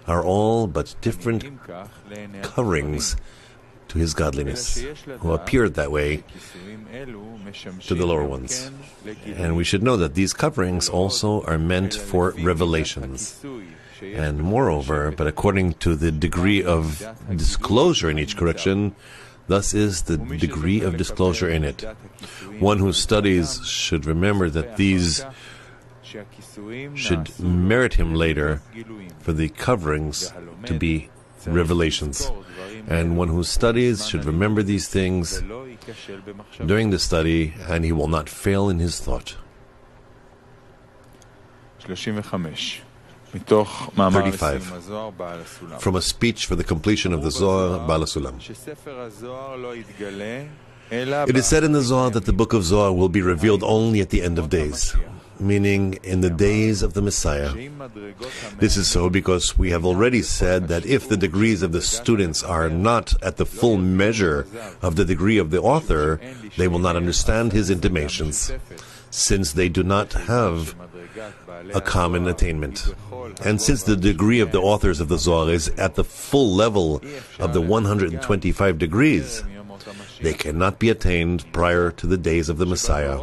are all but different coverings to his godliness, who appeared that way to the lower ones. And we should know that these coverings also are meant for revelations. And moreover, but according to the degree of disclosure in each correction, thus is the degree of disclosure in it. One who studies should remember that these should merit him later for the coverings to be revelations. And one who studies should remember these things during the study, and he will not fail in his thought. 35. From a speech for the completion of the Zohar, Baal HaSulam. It is said in the Zohar that the book of Zohar will be revealed only at the end of days, meaning in the days of the Messiah. This is so because we have already said that if the degrees of the students are not at the full measure of the degree of the author, they will not understand his intimations, since they do not have a common attainment. And since the degree of the authors of the Zohar is at the full level of the 125 degrees, they cannot be attained prior to the days of the Messiah.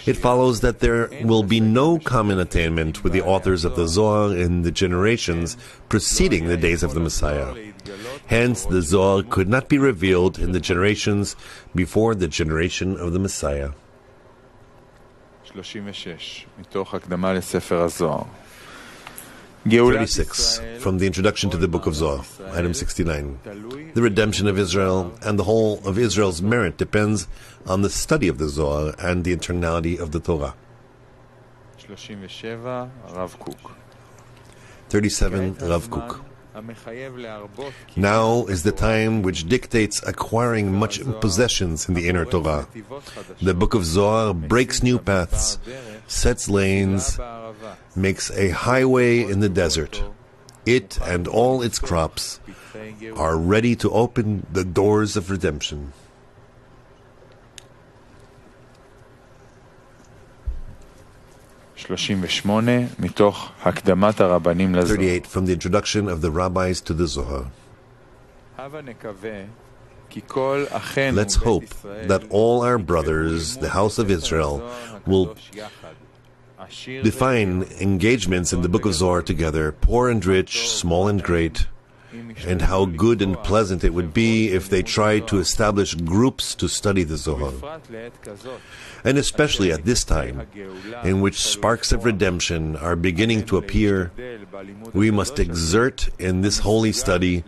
It follows that there will be no common attainment with the authors of the Zohar in the generations preceding the days of the Messiah. Hence, the Zohar could not be revealed in the generations before the generation of the Messiah. 36. From the introduction to the book of Zohar, item 69. The redemption of Israel and the whole of Israel's merit depends on the study of the Zohar and the internality of the Torah. 37. Rav Kook. Now is the time which dictates acquiring much possessions in the inner Torah. The book of Zohar breaks new paths, sets lanes, makes a highway in the desert. It and all its crops are ready to open the doors of redemption. 38. From the introduction of the rabbis to the Zohar. Let's hope that all our brothers, the house of Israel, will define engagements in the book of Zohar together, poor and rich, small and great, and how good and pleasant it would be if they tried to establish groups to study the Zohar. And especially at this time, in which sparks of redemption are beginning to appear, we must exert in this holy study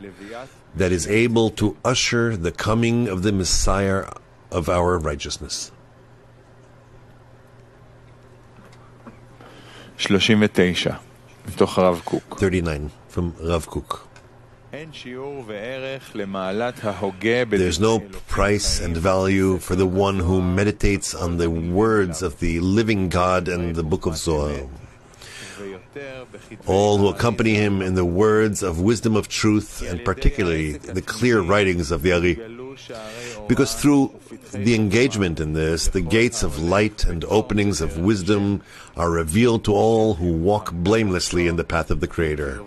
that is able to usher the coming of the Messiah of our righteousness. 39. From Rav Kook. There's no price and value for the one who meditates on the words of the living God and the book of Zohar. All who accompany him in the words of wisdom of truth, and particularly the clear writings of the Ari. Because through the engagement in this, the gates of light and openings of wisdom are revealed to all who walk blamelessly in the path of the Creator,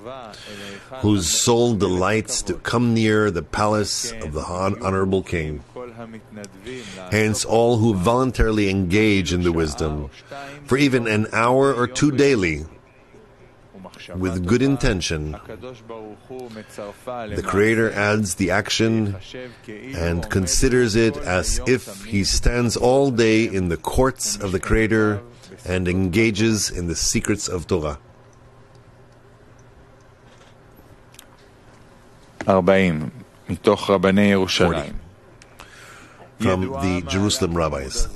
whose soul delights to come near the palace of the Honorable King. Hence, all who voluntarily engage in the wisdom, for even an hour or two daily, with good intention, the Creator adds the action and considers it as if he stands all day in the courts of the Creator and engages in the secrets of Torah. 40. From the Jerusalem rabbis.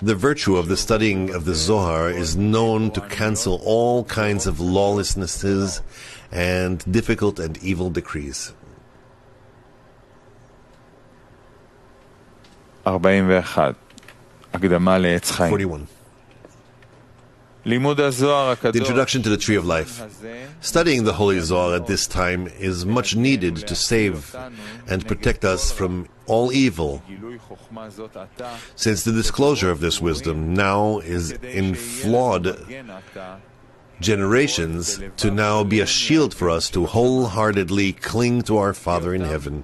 The virtue of the studying of the Zohar is known to cancel all kinds of lawlessnesses and difficult and evil decrees. 41. 41. The introduction to the Tree of Life. Studying the Holy Zohar at this time is much needed to save and protect us from all evil, since the disclosure of this wisdom now is in flawed generations to now be a shield for us to wholeheartedly cling to our Father in heaven.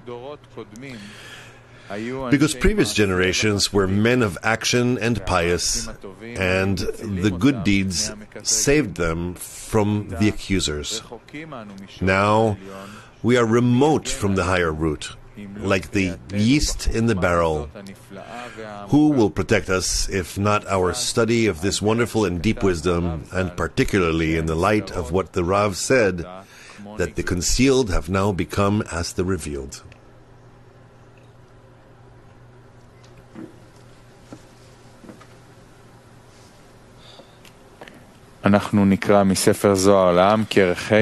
Because previous generations were men of action and pious, and the good deeds saved them from the accusers. Now we are remote from the higher root, like the yeast in the barrel. Who will protect us if not our study of this wonderful and deep wisdom, and particularly in the light of what the Rav said, that the concealed have now become as the revealed? We're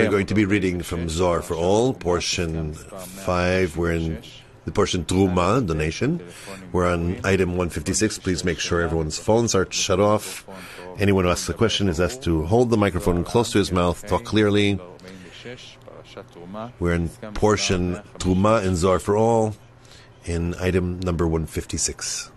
going to be reading from Zohar for All, portion 5. We're in the portion Truma, donation. We're on item 156. Please make sure everyone's phones are shut off. Anyone who asks a question is asked to hold the microphone close to his mouth, talk clearly. We're in portion Truma in Zohar for All, in item number 156.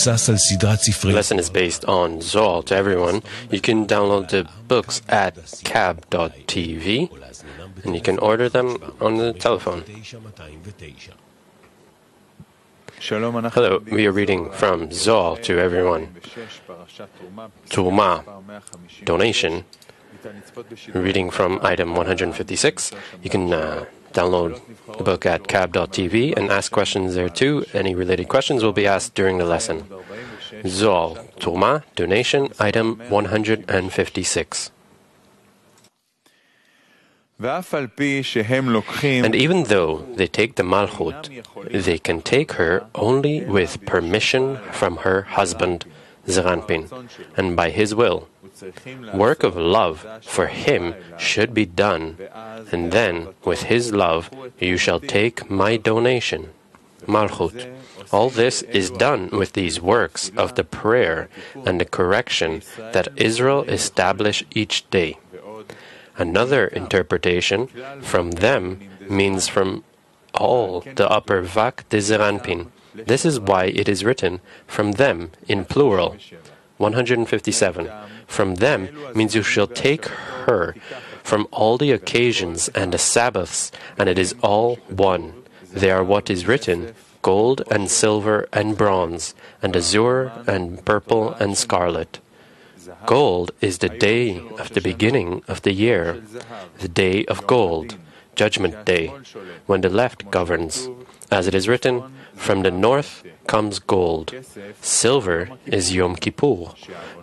The lesson is based on Zsolt to everyone. You can download the books at kab.tv, and you can order them on the telephone. Hello, we are reading from Zsolt to everyone. Truma, donation, reading from item 156. You can download the book at kab.tv and ask questions there too. Any related questions will be asked during the lesson. Zsolt, Truma, donation, item 156. And even though they take the Malchut, they can take her only with permission from her husband, Zeranpin, and by his will. Work of love for him should be done, and then, with his love, you shall take my donation, Malchut. All this is done with these works of the prayer and the correction that Israel establish each day. Another interpretation, from them, means from all the upper Vak de Zeranpin. This is why it is written, from them, in plural. 157. From them means you shall take her from all the occasions and the Sabbaths, and it is all one. They are what is written, gold and silver and bronze, and azure and purple and scarlet. Gold is the day of the beginning of the year, the day of gold, Judgment Day, when the left governs. As it is written, from the north comes gold. Silver is Yom Kippur,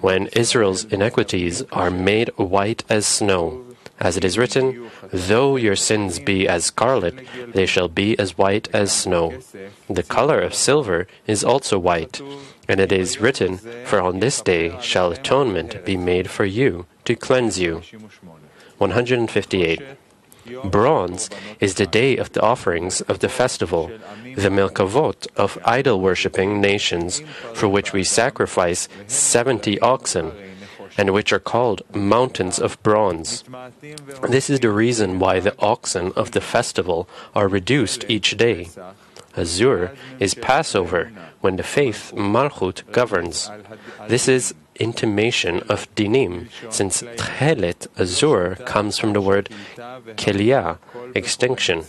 when Israel's iniquities are made white as snow. As it is written, though your sins be as scarlet, they shall be as white as snow. The color of silver is also white. And it is written, for on this day shall atonement be made for you, to cleanse you. 158. Bronze is the day of the offerings of the festival, the Milkavot of idol-worshipping nations, for which we sacrifice 70 oxen, and which are called mountains of bronze. This is the reason why the oxen of the festival are reduced each day. Azur is Passover, when the faith Malchut governs. This is intimation of dinim, since Tchelet, Azur, comes from the word Keliyah, extinction.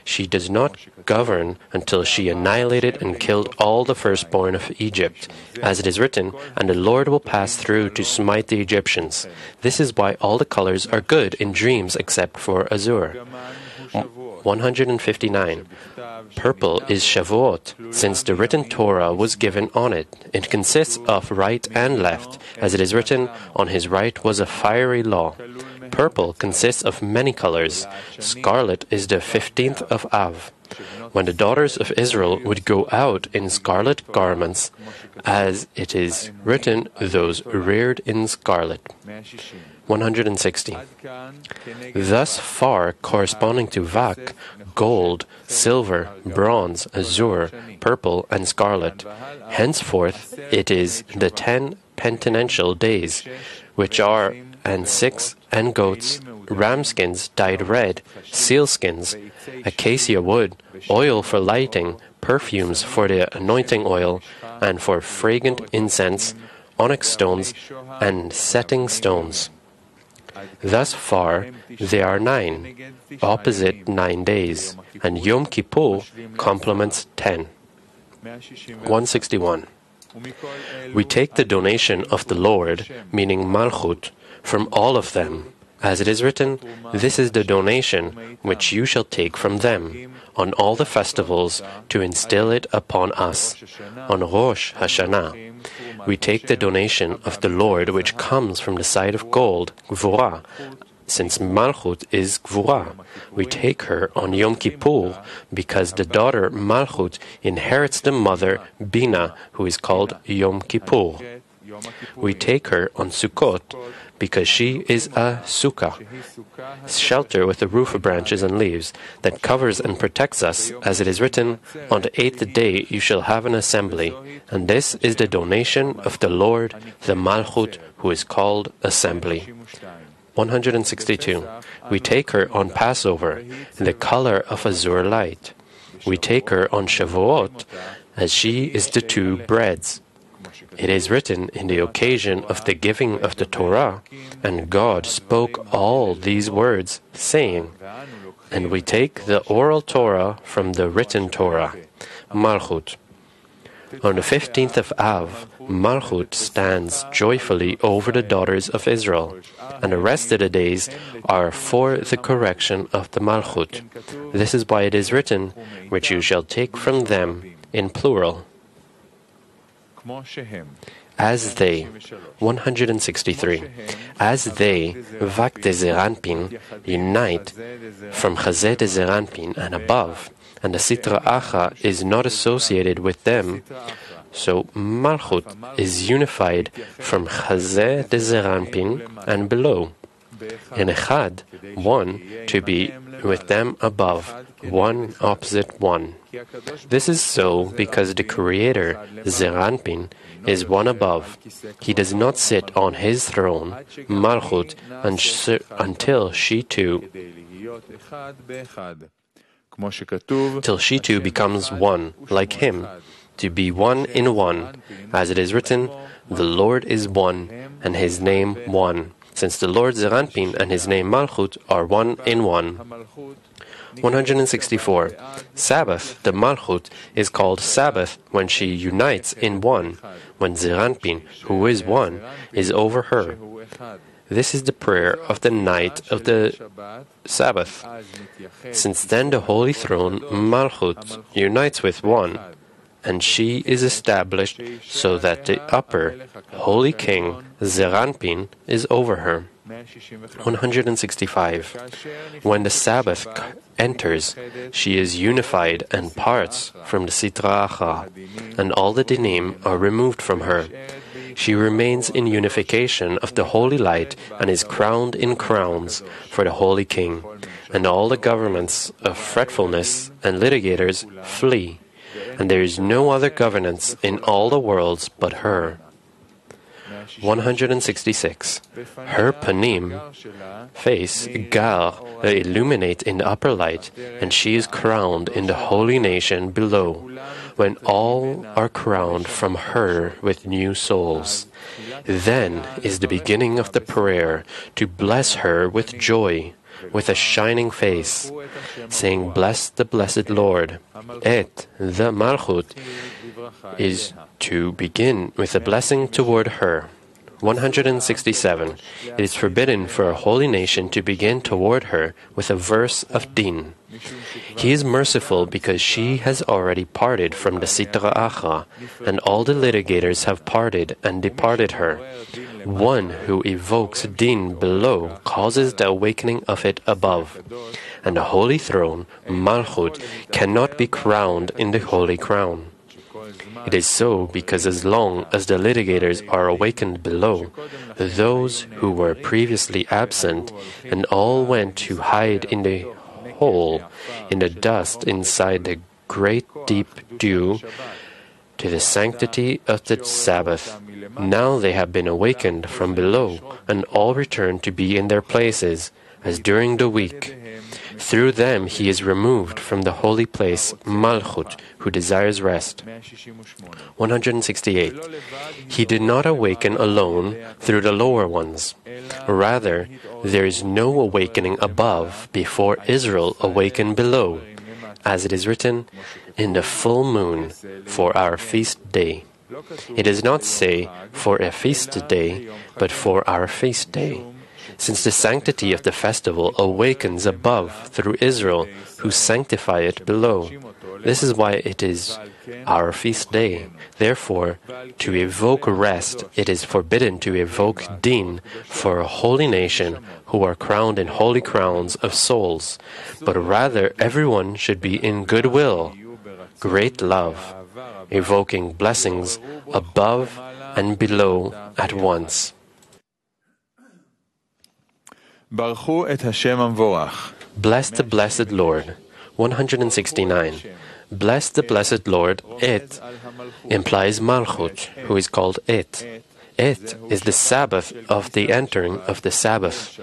She does not govern until she annihilated and killed all the firstborn of Egypt, as it is written, and the Lord will pass through to smite the Egyptians. This is why all the colors are good in dreams except for Azur. 159. Purple is Shavuot, since the written Torah was given on it. It consists of right and left, as it is written, on his right was a fiery law. Purple consists of many colors. Scarlet is the 15th of Av, when the daughters of Israel would go out in scarlet garments, as it is written, those reared in scarlet. 160. Thus far, corresponding to Vak, gold, silver, bronze, azure, purple, and scarlet. Henceforth, it is the 10 penitential days, which are, and 6 and goats, ram skins dyed red, seal skins, acacia wood, oil for lighting, perfumes for the anointing oil, and for fragrant incense, onyx stones, and setting stones. Thus far, there are 9, opposite 9 days, and Yom Kippur complements 10. 161. We take the donation of the Lord, meaning Malchut, from all of them. As it is written, this is the donation which you shall take from them, on all the festivals, to instill it upon us. On Rosh Hashanah, we take the donation of the Lord which comes from the side of gold, Gvurah. Since Malchut is Gvurah, we take her on Yom Kippur, because the daughter Malchut inherits the mother Bina, who is called Yom Kippur. We take her on Sukkot, because she is a sukkah, shelter with a roof of branches and leaves, that covers and protects us, as it is written, on the 8th day you shall have an assembly, and this is the donation of the Lord, the Malchut, who is called assembly. 162. We take her on Passover, in the color of azure light. We take her on Shavuot, as she is the 2 breads. It is written in the occasion of the giving of the Torah, and God spoke all these words, saying, and we take the oral Torah from the written Torah, Malchut. On the 15th of Av, Malchut stands joyfully over the daughters of Israel, and the rest of the days are for the correction of the Malchut. This is why it is written, which you shall take from them, in plural. As they, 163, as they, Vak de Zeranpin, unite from Chazeh de Zeranpin and above, and the Sitra Acha is not associated with them, so Malchut is unified from Chazeh de Zeranpin and below. In Echad, 1 to be with them above, 1 opposite 1. This is so because the Creator, Zeranpin, is 1 above. He does not sit on his throne, Malchut, until she too becomes 1, like him, to be 1 in 1, as it is written, the Lord is 1, and his name 1, since the Lord Zeranpin and his name Malchut are 1 in 1. 164. Sabbath, the Malchut, is called Sabbath when she unites in 1, when Zeranpin, who is 1, is over her. This is the prayer of the night of the Sabbath. Since then the Holy Throne, Malchut, unites with 1, and she is established so that the upper, Holy King, Zeranpin, is over her. 165. When the Sabbath enters, she is unified and parts from the Sitra Acha, and all the dinim are removed from her. She remains in unification of the holy light and is crowned in crowns for the holy king. And all the governments of fretfulness and litigators flee. And there is no other governance in all the worlds but her. 166. Her panim, face, gar, illuminate in the upper light, and she is crowned in the holy nation below, when all are crowned from her with new souls. Then is the beginning of the prayer to bless her with joy, with a shining face, saying, Bless the blessed Lord. Et, the Malchut, is to begin with a blessing toward her. 167. It is forbidden for a holy nation to begin toward her with a verse of din. He is merciful because she has already parted from the Sitra Achra, and all the litigators have parted and departed her. One who evokes din below causes the awakening of it above. And the holy throne, Malchut, cannot be crowned in the holy crown. It is so because as long as the litigators are awakened below, those who were previously absent and all went to hide in the hole, in the dust inside the great deep dew, to the sanctity of the Sabbath. Now they have been awakened from below, and all return to be in their places, as during the week. Through them he is removed from the holy place, Malchut, who desires rest. 168. He did not awaken alone through the lower ones. Rather, there is no awakening above before Israel awakened below, as it is written, in the full moon for our feast day. It does not say for a feast day, but for our feast day. Since the sanctity of the festival awakens above through Israel, who sanctify it below. This is why it is our feast day. Therefore, to evoke rest, it is forbidden to evoke din for a holy nation who are crowned in holy crowns of souls, but rather everyone should be in goodwill, great love, evoking blessings above and below at once. Bless the blessed Lord. 169. Bless the blessed Lord. Et implies Malchut, who is called Et. Et is the Sabbath of the entering of the Sabbath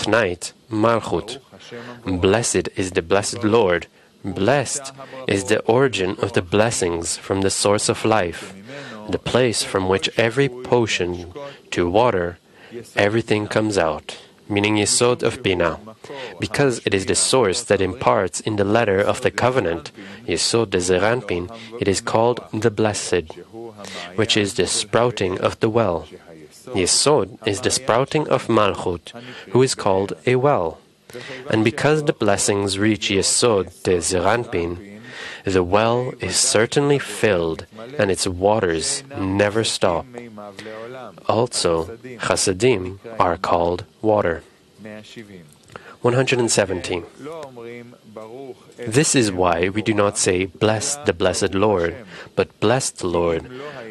night, Malchut. Blessed is the blessed Lord. Blessed is the origin of the blessings from the source of life, the place from which every potion to water, everything comes out, meaning Yesod of Bina. Because it is the source that imparts in the letter of the covenant, Yesod de Zeranpin, it is called the Blessed, which is the sprouting of the well. Yesod is the sprouting of Malchut, who is called a well. And because the blessings reach Yesod de Zeranpin, the well is certainly filled, and its waters never stop. Also, Chasadim are called water. 117. This is why we do not say, Bless the blessed Lord, but Bless the Lord.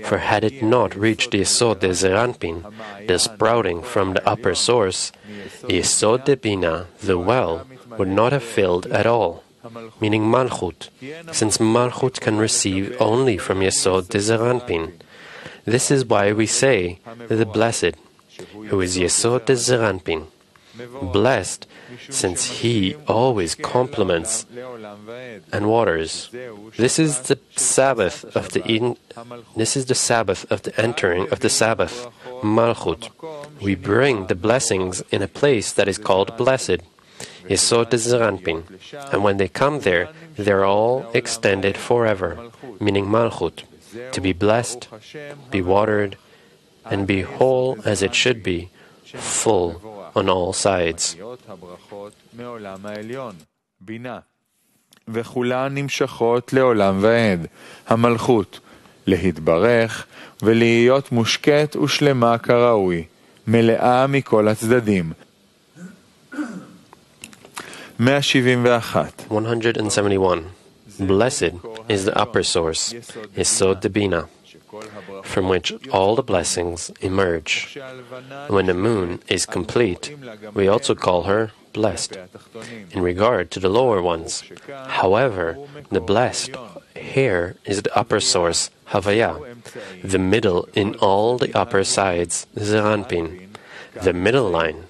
For had it not reached the Yesod de Zeranpin, the sprouting from the upper source, Yesod de Bina, the well, would not have filled at all, meaning Malchut, since Malchut can receive only from Yesod de Zeranpin. This is why we say, the Blessed, who is Yesod de Zeranpin. Blessed, since he always complements and waters. This is the Sabbath of the entering of the Sabbath, Malchut. We bring the blessings in a place that is called blessed, Yesod de Zeranpin, and when they come there, they're all extended forever, meaning Malchut, to be blessed, be watered, and be whole as it should be, full on all sides. וכולן נמשכות לעולם ועד, המלכות, להתברך ולהיות מושקט ושלמה כראוי, מלאה מכל הצדדים. 171. Blessed is the upper source, Yesod de Bina. from which all the blessings emerge. When the moon is complete, we also call her blessed in regard to the lower ones. However, the blessed here is the upper source, Havaya, the middle in all the upper sides, Zeranpin, the middle line.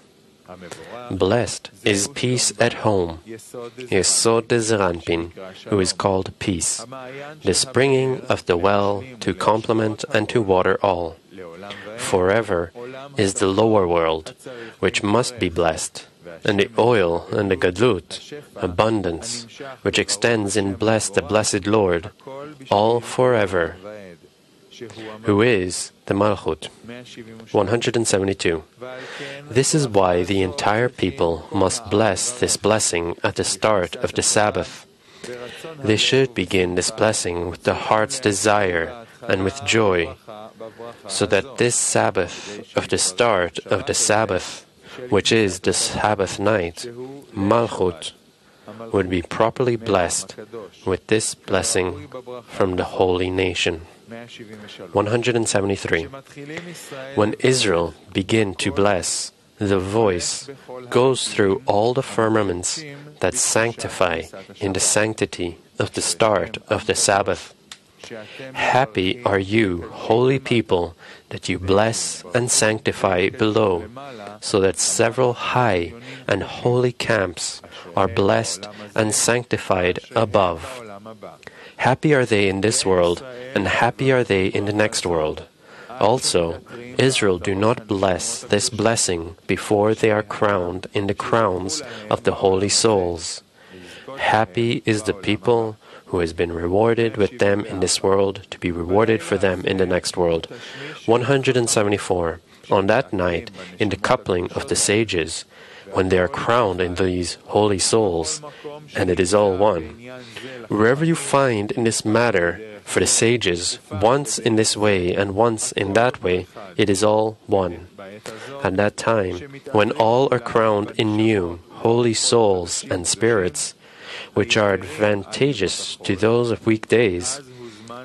Blessed is peace at home, Yesod de Zeranpin, who is called peace, the springing of the well to complement and to water all. Forever is the lower world, which must be blessed, and the oil and the gadlut, abundance, which extends in bless the blessed Lord, all forever, who is the Malchut. 172. This is why the entire people must bless this blessing at the start of the Sabbath. They should begin this blessing with the heart's desire and with joy, so that this Sabbath of the start of the Sabbath, which is the Sabbath night, Malchut, would be properly blessed with this blessing from the holy nation. 173. When Israel begin to bless, the voice goes through all the firmaments that sanctify in the sanctity of the start of the Sabbath. Happy are you, holy people, that you bless and sanctify below, so that several high and holy camps are blessed and sanctified above. Happy are they in this world, and happy are they in the next world. Also, Israel do not bless this blessing before they are crowned in the crowns of the holy souls. Happy is the people who has been rewarded with them in this world to be rewarded for them in the next world. 174. On that night, in the coupling of the sages, when they are crowned in these holy souls, and it is all one. Wherever you find in this matter for the sages, once in this way and once in that way, it is all one. At that time, when all are crowned in new, holy souls and spirits, which are advantageous to those of weekdays,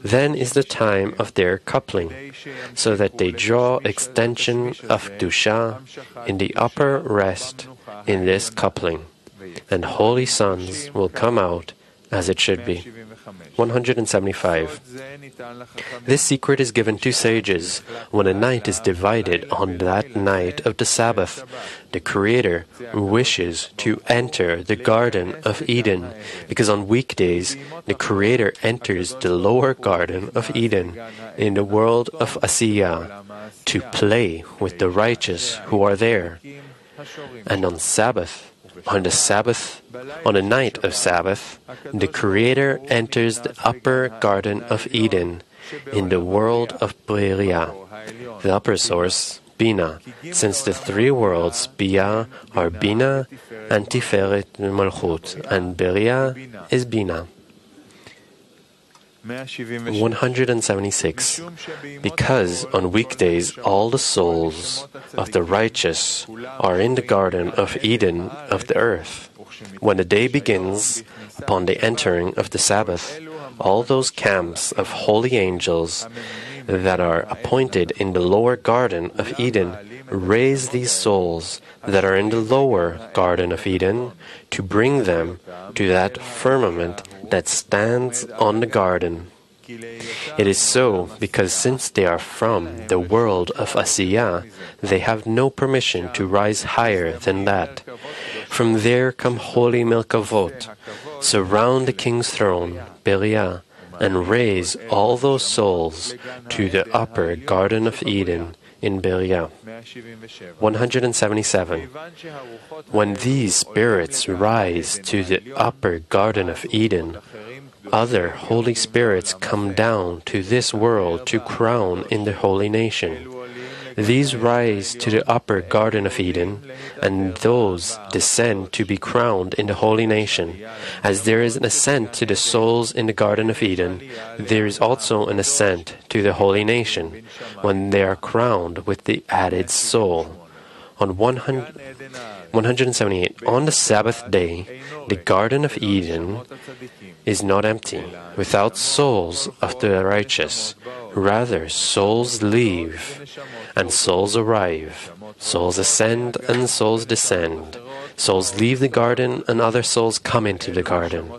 then is the time of their coupling, so that they draw extension of Dusha in the upper rest in this coupling, and holy sons will come out as it should be. 175. This secret is given to sages when a night is divided on that night of the Sabbath. The Creator wishes to enter the Garden of Eden, because on weekdays the Creator enters the lower Garden of Eden in the world of Asiyah to play with the righteous who are there. And on the night of Sabbath, the Creator enters the upper Garden of Eden in the world of Beriah, the upper source, Bina, since the three worlds, Bia, are Bina, and Tiferet Malchut, and Beriah is Bina. 176. Because on weekdays all the souls of the righteous are in the Garden of Eden of the earth. When the day begins, upon the entering of the Sabbath, all those camps of holy angels that are appointed in the lower Garden of Eden raise these souls that are in the lower Garden of Eden to bring them to that firmament that stands on the garden. It is so because since they are from the world of Asiyah, they have no permission to rise higher than that. From there come holy Melkavot, surround the king's throne, Beriah, and raise all those souls to the upper Garden of Eden in Beriah. 177. When these spirits rise to the upper Garden of Eden, other holy spirits come down to this world to crown in the holy nation. These rise to the upper Garden of Eden, and those descend to be crowned in the holy nation. As there is an ascent to the souls in the Garden of Eden, there is also an ascent to the holy nation, when they are crowned with the added soul. On 178, on the Sabbath day, the Garden of Eden is not empty, without souls of the righteous. Rather, souls leave, and souls arrive. Souls ascend, and souls descend. Souls leave the garden, and other souls come into the garden.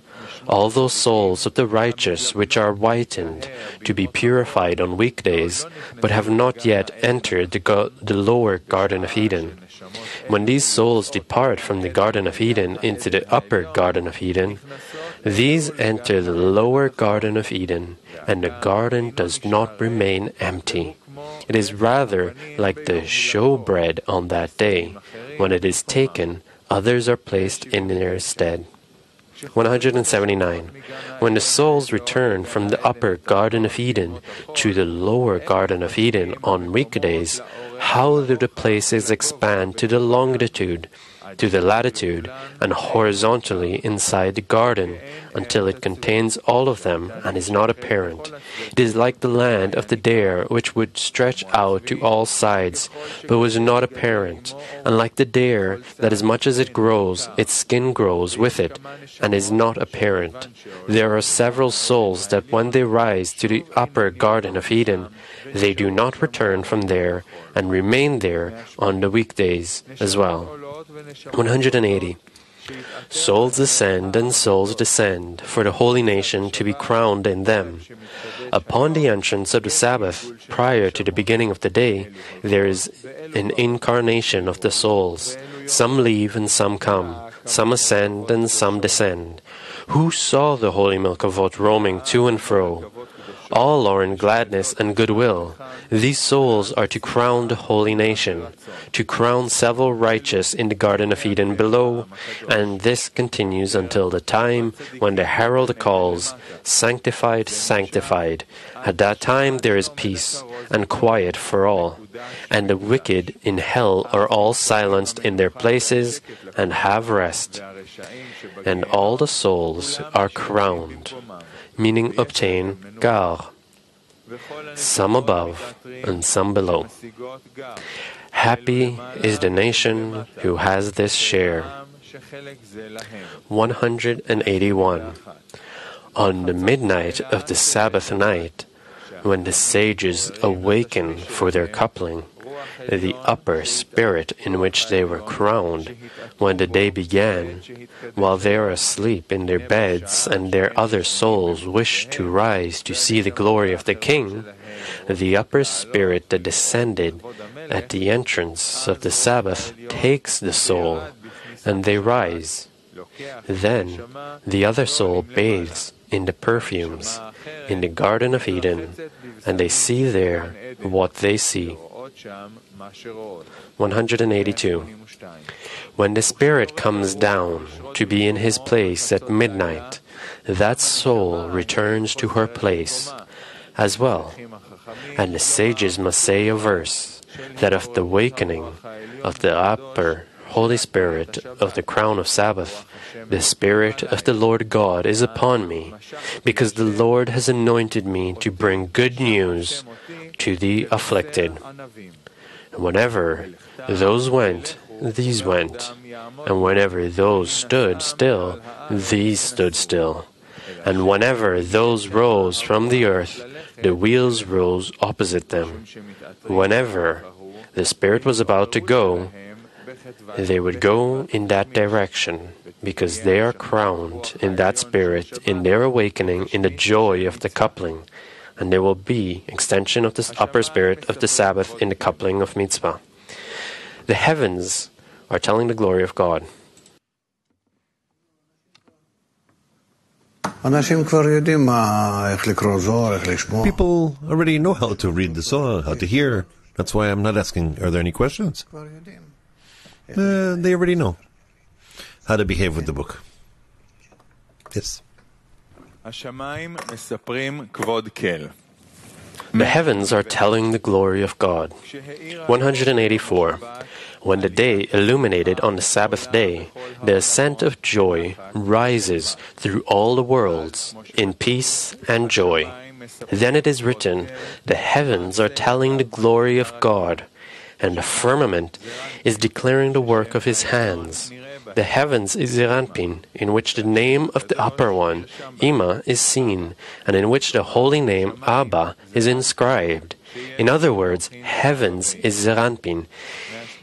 All those souls of the righteous which are whitened to be purified on weekdays, but have not yet entered the lower Garden of Eden. When these souls depart from the Garden of Eden into the upper Garden of Eden, these enter the lower Garden of Eden, and the garden does not remain empty. It is rather like the showbread on that day. When it is taken, others are placed in their stead. 179. When the souls return from the upper Garden of Eden to the lower Garden of Eden on weekdays, how do the places expand to the longitude, to the latitude, and horizontally inside the garden, until it contains all of them and is not apparent. It is like the land of the dare, which would stretch out to all sides, but was not apparent, and like the dare, that as much as it grows, its skin grows with it, and is not apparent. There are several souls that when they rise to the upper Garden of Eden, they do not return from there, and remain there on the weekdays as well. 180. Souls ascend and souls descend, for the holy nation to be crowned in them. Upon the entrance of the Sabbath, prior to the beginning of the day, there is an incarnation of the souls. Some leave and some come. Some ascend and some descend. Who saw the holy Milkavot roaming to and fro? All are in gladness and goodwill. These souls are to crown the holy nation, to crown several righteous in the Garden of Eden below, and this continues until the time when the herald calls, "Sanctified, sanctified." At that time there is peace and quiet for all, and the wicked in hell are all silenced in their places and have rest, and all the souls are crowned, meaning obtain gar, some above and some below. Happy is the nation who has this share. 181. On the midnight of the Sabbath night, when the sages awaken for their coupling, the upper spirit in which they were crowned when the day began, while they are asleep in their beds and their other souls wish to rise to see the glory of the King, the upper spirit that descended at the entrance of the Sabbath takes the soul, and they rise. Then the other soul bathes in the perfumes in the Garden of Eden, and they see there what they see. 182. When the Spirit comes down to be in his place at midnight, that soul returns to her place as well. And the sages must say a verse, that of the awakening of the upper Holy Spirit of the crown of Sabbath, the Spirit of the Lord God is upon me, because the Lord has anointed me to bring good news to the afflicted. And whenever those went, these went, and whenever those stood still, these stood still. And whenever those rose from the earth, the wheels rose opposite them. Whenever the Spirit was about to go, they would go in that direction, because they are crowned in that Spirit, in their awakening, in the joy of the coupling. And there will be extension of this upper spirit of the Sabbath in the coupling of mitzvah. The heavens are telling the glory of God. People already know how to read the Zohar, how to hear. That's why I'm not asking, are there any questions? They already know how to behave with the book. Yes. The heavens are telling the glory of God. 184. When the day illuminated on the Sabbath day, the ascent of joy rises through all the worlds in peace and joy. Then it is written, the heavens are telling the glory of God, and the firmament is declaring the work of his hands. The heavens is Zeranpin, in which the name of the Upper One, Ima, is seen, and in which the holy name Abba is inscribed. In other words, heavens is Zeranpin,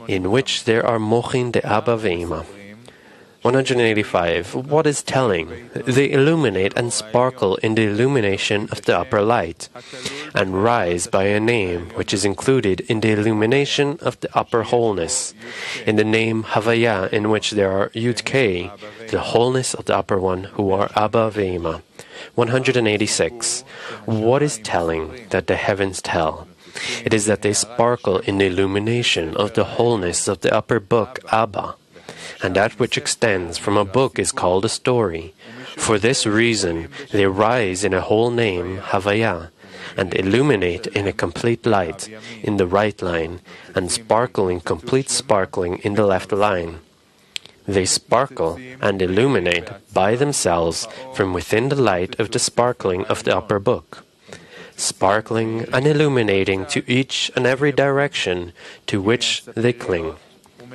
in which there are Mochin de Abba ve'Ima. 185. What is telling? They illuminate and sparkle in the illumination of the upper light, and rise by a name which is included in the illumination of the upper wholeness, in the name Havaya, in which there are Yud-K, the wholeness of the upper one, who are Abba ve'Ima. 186. What is telling that the heavens tell? It is that they sparkle in the illumination of the wholeness of the upper book, Abba, and that which extends from a book is called a story. For this reason, they rise in a whole name, Havaya, and illuminate in a complete light in the right line, and sparkle in complete sparkling in the left line. They sparkle and illuminate by themselves from within the light of the sparkling of the upper book, sparkling and illuminating to each and every direction to which they cling.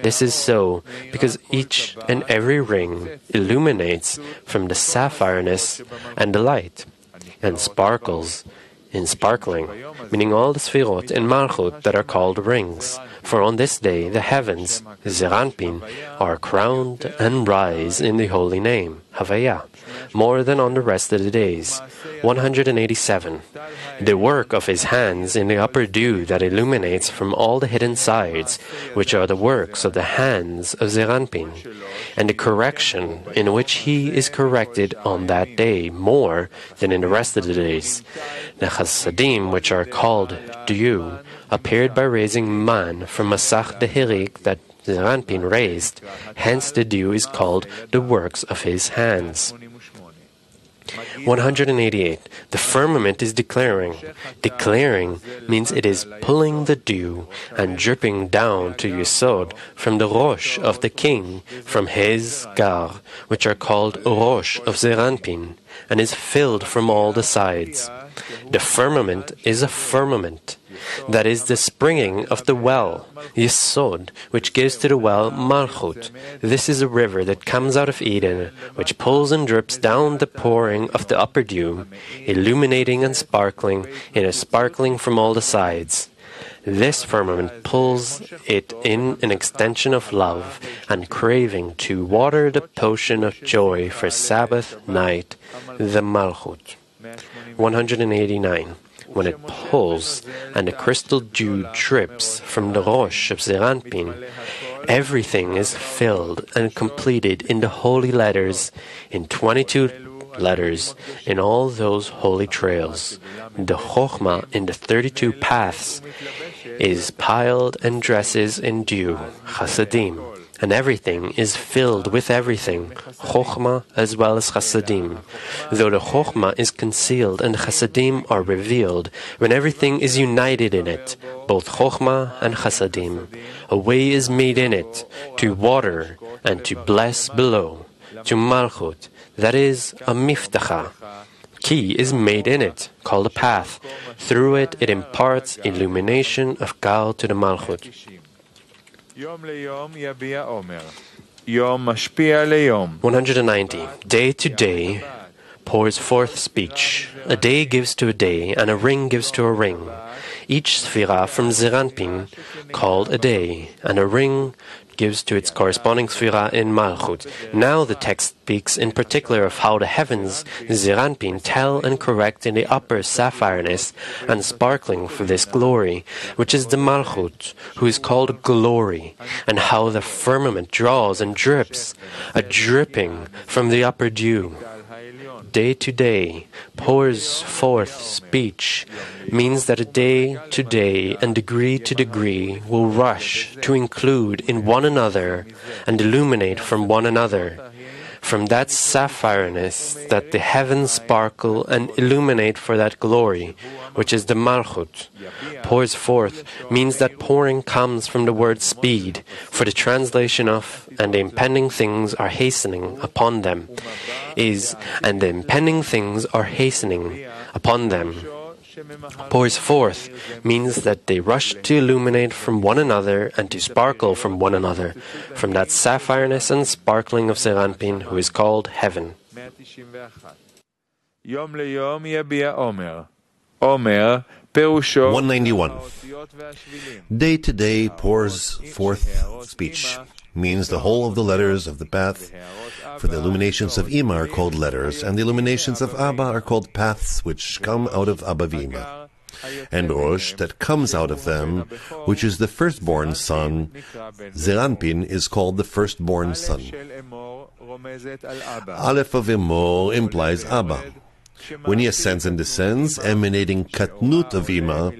This is so because each and every ring illuminates from the sapphireness and the light, and sparkles in sparkling, meaning all the Sfirot in Malchut that are called rings. For on this day the heavens, Zeranpin, are crowned and rise in the holy name, Havaya, more than on the rest of the days. 187. The work of his hands in the upper dew that illuminates from all the hidden sides, which are the works of the hands of Zeranpin, and the correction in which he is corrected on that day more than in the rest of the days. The Chasadim, which are called dew, appeared by raising man from Masach the Hirik that Zeranpin raised. Hence the dew is called the works of his hands. 188. The firmament is declaring. Declaring means it is pulling the dew and dripping down to zzsolt from the Rosh of the king, from his gar, which are called Rosh of Zeranpin, and is filled from all the sides. The firmament is a firmament. That is the springing of the well, zzsolt, which gives to the well Malchut. This is a river that comes out of Eden, which pulls and drips down the pouring of the upper dew, illuminating and sparkling in a sparkling from all the sides. This firmament pulls it in an extension of love and craving to water the potion of joy for Sabbath night, the Malchut. 189. When it pulls and the crystal dew drips from the Rosh of Zeranpin, everything is filled and completed in the holy letters, in 22 letters, in all those holy trails. The Chokhmah in the 32 paths is piled and dresses in dew, Chasadim, and everything is filled with everything, Chokhmah as well as Chasadim. Though the Chokhmah is concealed and Chasadim are revealed, when everything is united in it, both Chokhmah and Chasadim, a way is made in it to water and to bless below, to Malchut, that is a Miftacha. Key is made in it, called a path. Through it, it imparts illumination of Gal to the Malchut. 190. Day to day pours forth speech. A day gives to a day, and a ring gives to a ring. Each sphira from Zeranpin called a day, and a ring gives to its corresponding sphira in Malchut. Now the text speaks in particular of how the heavens, Zeranpin, tell and correct in the upper sapphireness and sparkling for this glory, which is the Malchut, who is called glory, and how the firmament draws and drips, a dripping from the upper dew. Day to day pours forth speech means that a day to day and degree to degree will rush to include in one another and illuminate from one another. From that sapphireness that the heavens sparkle and illuminate for that glory, which is the Malchut, pours forth means that pouring comes from the word speed, for the translation of and the impending things are hastening upon them is, and the impending things are hastening upon them pours forth means that they rush to illuminate from one another and to sparkle from one another, from that sapphireness and sparkling of Zeranpin, who is called heaven. 191. Day to day pours forth speech, means the whole of the letters of the path. For the illuminations of Ima are called letters, and the illuminations of Abba are called paths which come out of Abba v'Ima. And Rosh, that comes out of them, which is the firstborn son, Zeranpin, is called the firstborn son. Aleph of Emor implies Abba. When he ascends and descends, emanating Katnut of Ima,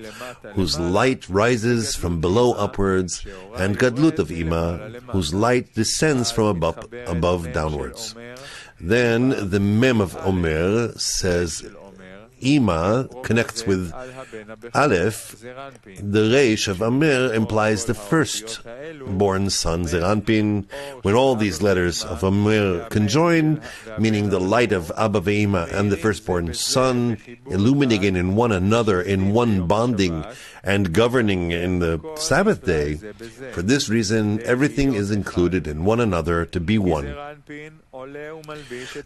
whose light rises from below upwards, and Gadlut of Ima, whose light descends from above downwards. Then the Mem of Omer says Ima connects with Aleph. The Reish of Omer implies the first-born son, Zeranpin. When all these letters of Omer conjoin, meaning the light of Abba ve'Ima and the firstborn son, illuminating in one another, in one bonding, and governing in the Sabbath day, for this reason, everything is included in one another to be one.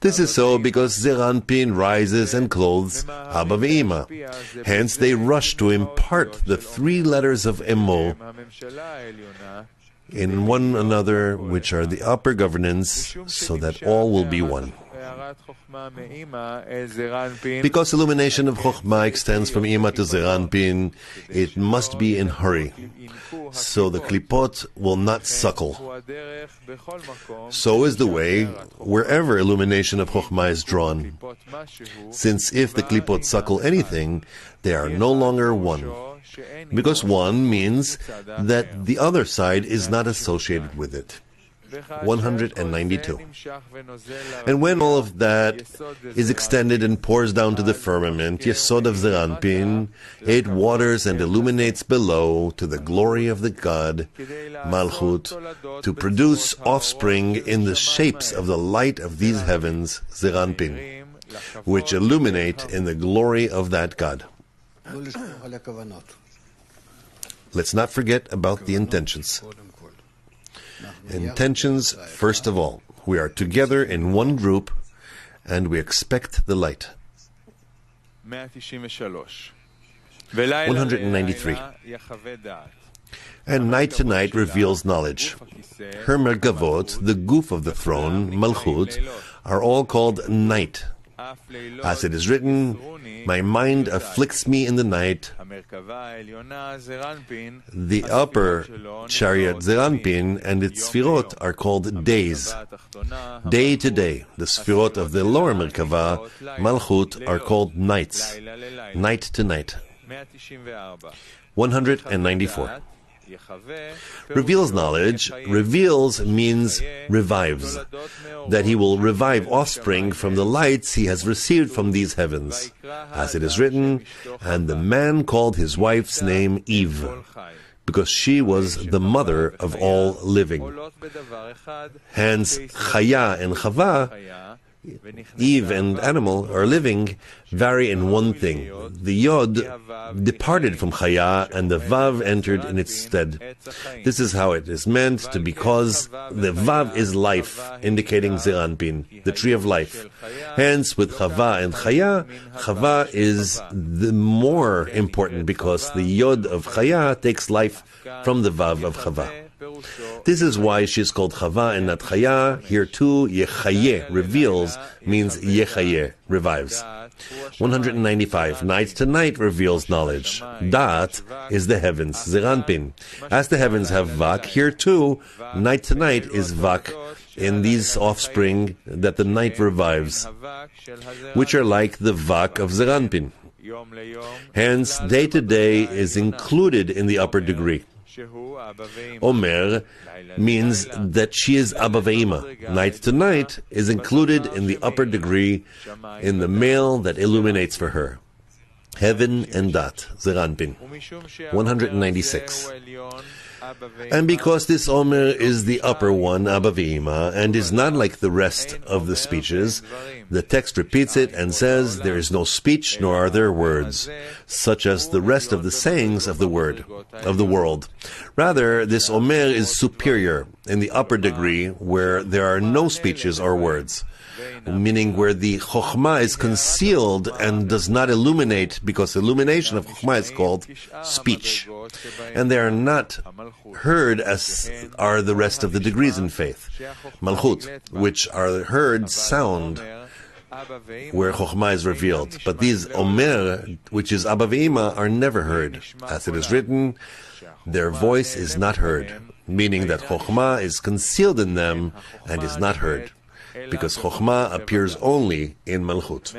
This is so because Zeranpin rises and clothes Abba ve'Ima. Hence they rush to impart the three letters of Emo in one another, which are the upper governance, so that all will be one. Because illumination of Chokhmah extends from Ima to Zeranpin, it must be in hurry, so the klipot will not suckle. So is the way wherever illumination of Chokhmah is drawn, since if the klipot suckle anything, they are no longer one. Because one means that the other side is not associated with it. 192. And when all of that is extended and pours down to the firmament, Yesod of Zeranpin, it waters and illuminates below to the glory of the God, Malchut, to produce offspring in the shapes of the light of these heavens, Zeranpin, which illuminate in the glory of that God. Let's not forget about the intentions. Intentions, first of all. We are together in one group, and we expect the light. 193. And night to night reveals knowledge. Her merkavot, the goof of the throne, Malchut, are all called night. As it is written, my mind afflicts me in the night. The upper chariot Zeranpin and its sfirot are called days. Day to day. The sfirot of the lower Merkava, Malchut, are called nights. Night to night. 194. Reveals knowledge. Reveals means revives. That he will revive offspring from the lights he has received from these heavens. As it is written, and the man called his wife's name Eve, because she was the mother of all living. Hence, Chaya and Chava, Eve and animal, or living, vary in one thing. The Yod departed from Chaya and the Vav entered in its stead. This is how it is meant to, because the Vav is life, indicating Zeranpin, the tree of life. Hence, with Chava and Chaya, Chava is the more important because the Yod of Chaya takes life from the Vav of Chava. This is why she is called Chava and not Chaya. Here too, Yechaye, reveals, means Yechaye, revives. 195. Night to night reveals knowledge. Dat is the heavens, Zeranpin. As the heavens have Vak, here too, night to night is Vak in these offspring that the night revives, which are like the Vak of Zeranpin. Hence, day to day is included in the upper degree. Omer means that she is Abba ve'Ima. Night to night is included in the upper degree, in the male that illuminates for her. Heaven and Dat, Zeranpin. 196. And because this Omer is the upper one, Abba Ve'ima, and is not like the rest of the speeches, the text repeats it and says, there is no speech nor are there words, such as the rest of the sayings of the world. Rather, this Omer is superior in the upper degree where there are no speeches or words, meaning where the Chokhmah is concealed and does not illuminate, because illumination of Chokhmah is called speech. And they are not heard as are the rest of the degrees in faith, Malchut, which are heard sound where Chokhmah is revealed. But these Omer, which is Abba Ve'ima, are never heard. As it is written, their voice is not heard, meaning that Chokhmah is concealed in them and is not heard, because Chokhmah appears only in Malchut.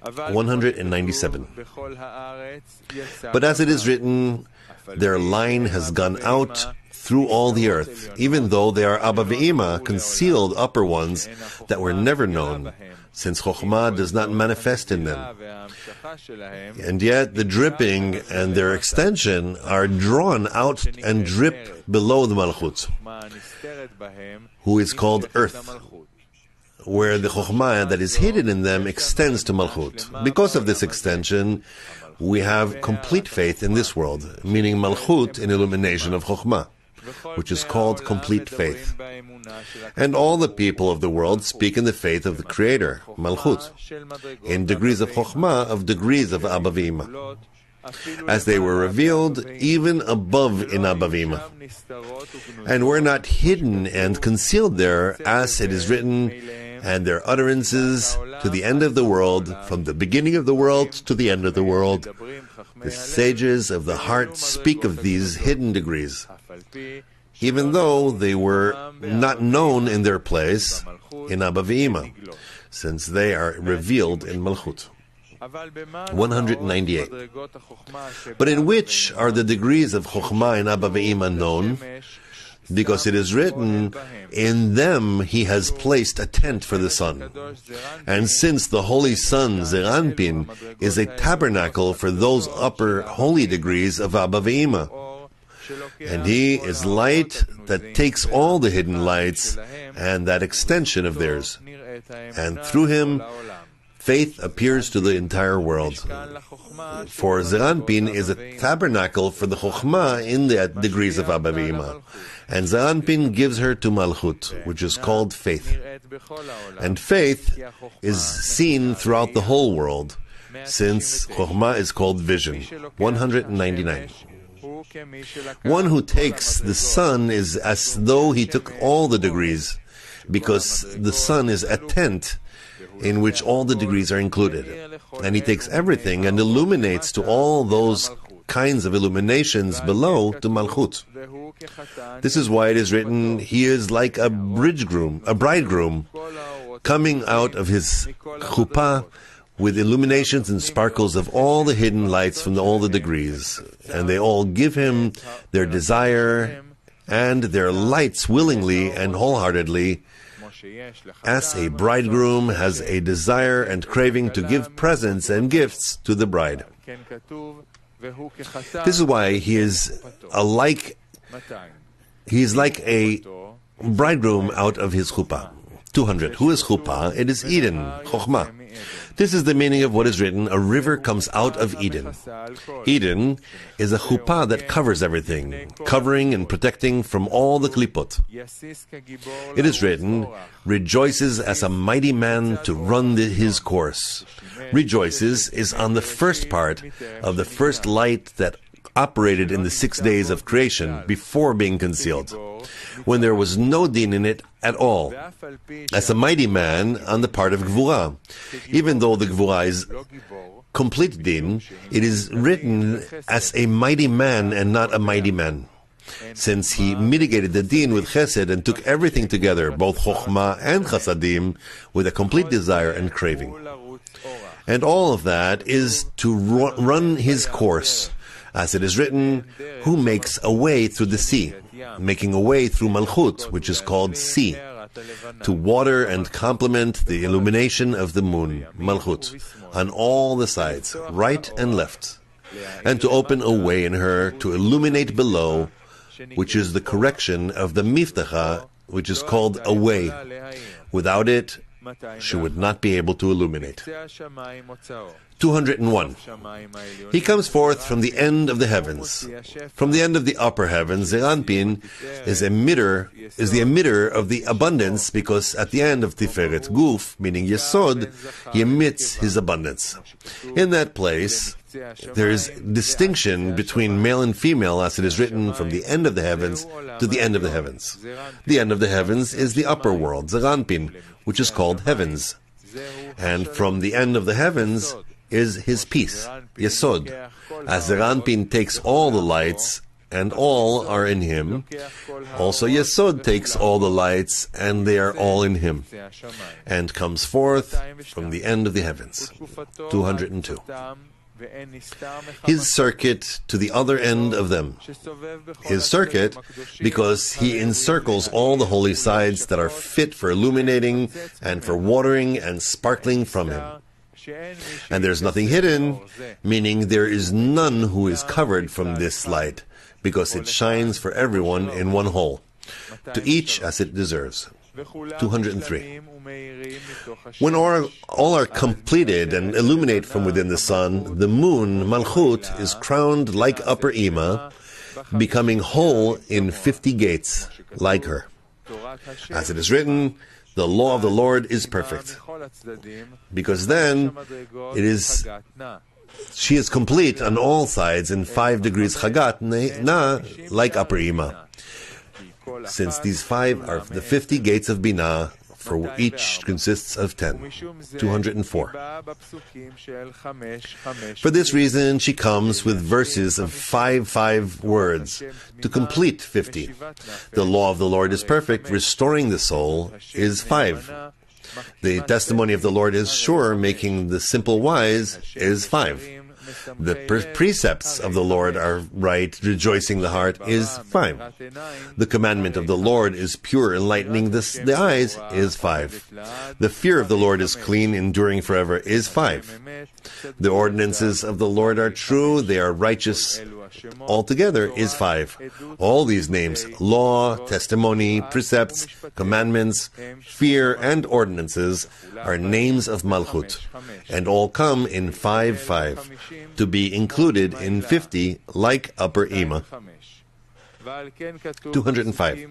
197. But as it is written, their line has gone out through all the earth, even though they are Abba Ve'ima, concealed upper ones that were never known, since Chokhmah does not manifest in them. And yet the dripping and their extension are drawn out and drip below the Malchut, who is called earth, where the Chokhmah that is hidden in them extends to Malchut. Because of this extension, we have complete faith in this world, meaning Malchut in illumination of Chokhmah, which is called complete faith. And all the people of the world speak in the faith of the Creator, Malchut, in degrees of Chokhmah, of degrees of Abba Ve'ima, as they were revealed even above in Abba Ve'ima, and were not hidden and concealed there, as it is written, and their utterances to the end of the world, from the beginning of the world to the end of the world. The sages of the heart speak of these hidden degrees, even though they were not known in their place in Abba Ve'ima, since they are revealed in Malchut. 198. But in which are the degrees of Chokhmah in Abba Ve'ima known? Because it is written, in them he has placed a tent for the sun. And since the holy sun, Zeranpin, is a tabernacle for those upper holy degrees of Abba Ve'ima, and he is light that takes all the hidden lights and that extension of theirs, and through him faith appears to the entire world. For Zeranpin is a tabernacle for the Chokhmah in the degrees of Abba Ve'ima, and Zeranpin gives her to Malchut, which is called faith. And faith is seen throughout the whole world, since Chokhmah is called vision. 199. One who takes the sun is as though he took all the degrees, because the sun is a tent in which all the degrees are included. And he takes everything and illuminates to all those kinds of illuminations below to Malchut. This is why it is written, he is like a bridegroom, coming out of his chuppah with illuminations and sparkles of all the hidden lights from all the degrees. And they all give him their desire and their lights willingly and wholeheartedly, as a bridegroom has a desire and craving to give presents and gifts to the bride. This is why he is like a bridegroom out of his chuppah. 200. Who is chuppah? It is Eden, Chokhmah. This is the meaning of what is written, a river comes out of Eden. Eden is a chuppah that covers everything, covering and protecting from all the klipot. It is written, rejoices as a mighty man to run his course. Rejoices is on the first part of the first light that operated in the 6 days of creation before being concealed, when there was no din in it at all, as a mighty man on the part of Gvura. Even though the Gvura is complete din, it is written as a mighty man and not a mighty man, since he mitigated the din with chesed and took everything together, both chokhmah and chasadim, with a complete desire and craving. And all of that is to run his course, as it is written, who makes a way through the sea, making a way through Malchut, which is called sea, to water and complement the illumination of the moon, Malchut, on all the sides, right and left. and to open a way in her to illuminate below, which is the correction of the miftacha, which is called a way. Without it, she would not be able to illuminate. 201. He comes forth from the end of the heavens. From the end of the upper heavens, Zeranpin is the emitter of the abundance, because at the end of Tiferet Guf, meaning Yesod, he emits his abundance. In that place, there is distinction between male and female, as it is written, from the end of the heavens to the end of the heavens. The end of the heavens is the upper world, Zeranpin, which is called heavens. And from the end of the heavens is his peace, Yesod. As Zeranpin takes all the lights, and all are in him, also Yesod takes all the lights, and they are all in him, and comes forth from the end of the heavens. 202. His circuit to the other end of them. His circuit, because he encircles all the holy sides that are fit for illuminating and for watering and sparkling from him. And there is nothing hidden, meaning there is none who is covered from this light, because it shines for everyone in one whole, to each as it deserves. 203. When all are completed and illuminate from within the sun, the moon, Malchut, is crowned like Upper Ima, becoming whole in 50 gates, like her. As it is written, the law of the Lord is perfect, because then she is complete on all sides in 5 degrees Chagat, like Upper Ima. Since these 5 are the 50 gates of Binah, for each consists of 10. 204. For this reason, she comes with verses of 5 words to complete 50. The law of the Lord is perfect, restoring the soul, is 5. The testimony of the Lord is sure, making the simple wise, is 5. The precepts of the Lord are right, rejoicing the heart, is 5. The commandment of the Lord is pure, enlightening the eyes, is 5. The fear of the Lord is clean, enduring forever, is 5. The ordinances of the Lord are true, they are righteous. Altogether is 5. All these names, law, testimony, precepts, commandments, fear, and ordinances, are names of Malchut, and all come in 5, to be included in 50, like Upper Ima. 205.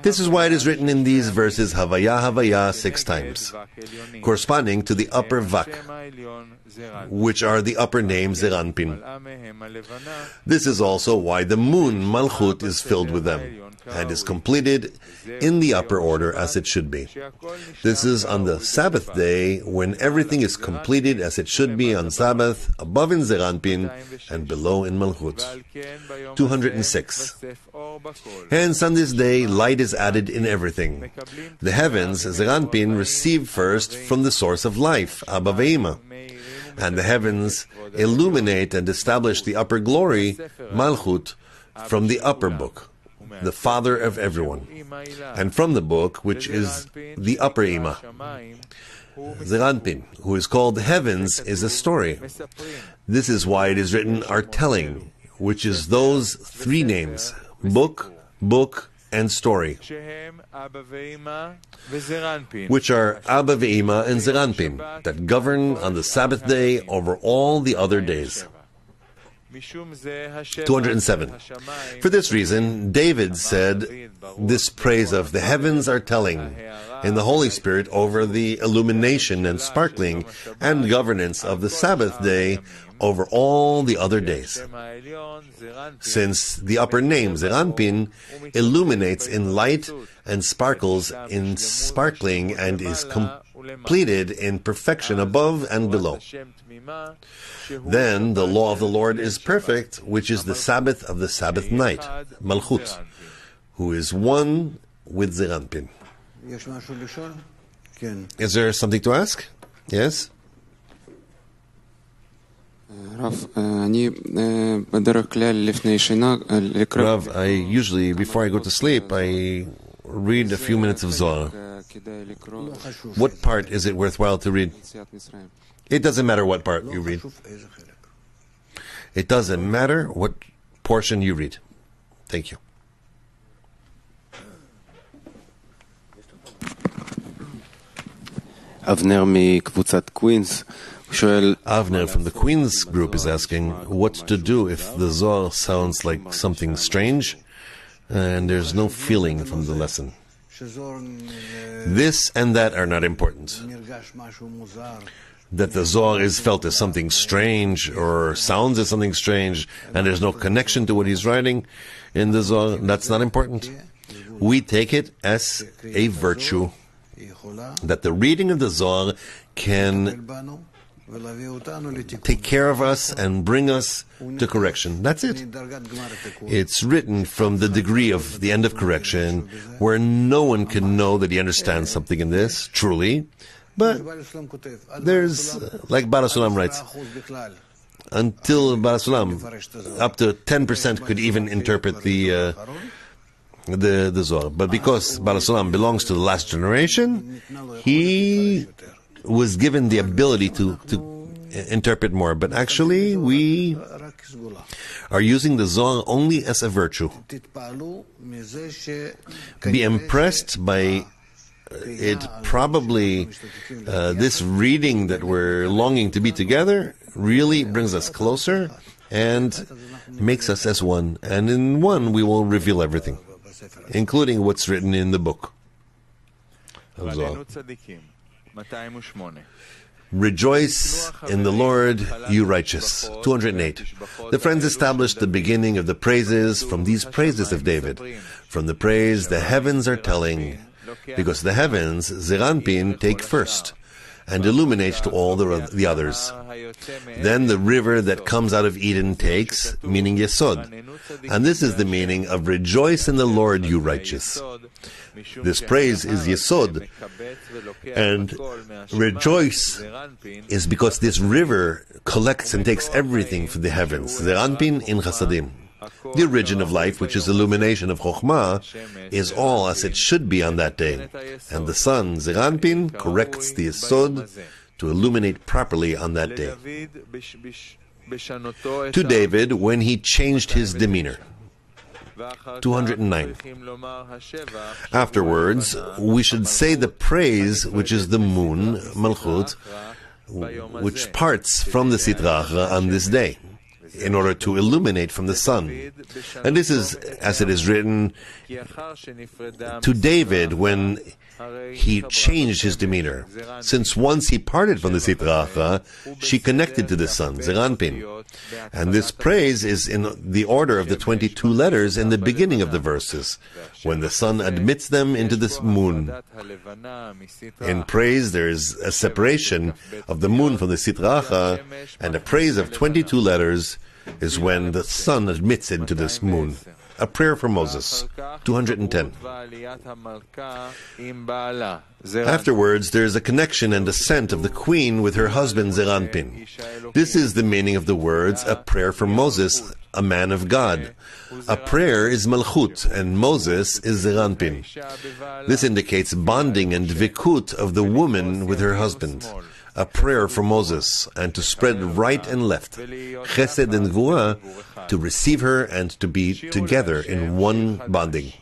This is why it is written in these verses, Havaya, Havaya, 6 times, corresponding to the upper Vak, which are the upper name Zeranpin. This is also why the moon, Malchut, is filled with them, and is completed in the upper order as it should be. This is on the Sabbath day, when everything is completed as it should be on Sabbath, above in Zeranpin, and below in Malchut. 206. Hence on this day light is added in everything. The heavens, Zeranpin, receive first from the source of life, Abba Ve'ima, and the heavens illuminate and establish the upper glory, Malchut, from the upper book, the father of everyone, and from the book which is the upper Ima. Zeranpin, who is called heavens, is a story. This is why it is written are telling, which is those 3 names, book, and story, which are Abba Ve'ima and Zeranpin, that govern on the Sabbath day over all the other days. 207. For this reason, David said this praise of the heavens are telling in the Holy Spirit over the illumination and sparkling and governance of the Sabbath day over all the other days. Since the upper name, Zeranpin, illuminates in light and sparkles in sparkling and is completed in perfection above and below. Then the law of the Lord is perfect, which is the Sabbath of the Sabbath night, Malchut, who is one with Zeranpin. Is there something to ask? Yes? Rav, I usually, before I go to sleep, I read a few minutes of Zohar. What part is it worthwhile to read? It doesn't matter what part you read. It doesn't matter what portion you read. Thank you. Avner from the Queen's group is asking what to do if the Zohar sounds like something strange and there's no feeling from the lesson. This and that are not important. That the Zohar is felt as something strange or sounds as something strange and there's no connection to what he's writing in the Zohar, that's not important. We take it as a virtue, that the reading of the Zohar can take care of us and bring us to correction. That's it. It's written from the degree of the end of correction, where no one can know that he understands something in this, truly. But there's, like Baal HaSulam writes, until Baal HaSulam, up to 10% could even interpret the Zohar. But because Baal HaSulam belongs to the last generation, he was given the ability to interpret more. But actually, we are using the Zohar only as a virtue. Be impressed by it. Probably this reading that we're longing to be together really brings us closer and makes us as one. And in one, we will reveal everything, including what's written in the book of Zohar. Rejoice in the Lord, you righteous. 208. The friends established the beginning of the praises from these praises of David. From the praise the heavens are telling, because the heavens, Zeranpin, take first, and illuminate to all the others. Then the river that comes out of Eden takes, meaning Yesod. And this is the meaning of rejoice in the Lord, you righteous. This praise is Yesod, and rejoice is because this river collects and takes everything from the heavens. Zeranpin in Chasadim. The origin of life, which is illumination of Chokhmah, is all as it should be on that day. And the sun, Zeranpin, corrects the Yesod to illuminate properly on that day. To David, when he changed his demeanor. 209. Afterwards, we should say the praise, which is the moon, Malchut, which parts from the Sitra Achra on this day, in order to illuminate from the sun. And this is, as it is written, to David when he changed his demeanor. Since once he parted from the Sitra Achra, she connected to the sun, Zeranpin. And this praise is in the order of the 22 letters in the beginning of the verses, when the sun admits them into the moon. In praise, there is a separation of the moon from the Sitra Achra, and a praise of 22 letters is when the sun admits into this moon. A prayer for Moses. 210. Afterwards, there is a connection and descent of the queen with her husband Zeranpin. This is the meaning of the words, a prayer for Moses, a man of God. A prayer is Malchut, and Moses is Zeranpin. This indicates bonding and dvikut of the woman with her husband. A prayer for Moses, and to spread right and left, chesed and gvura, to receive her and to be together in one bonding.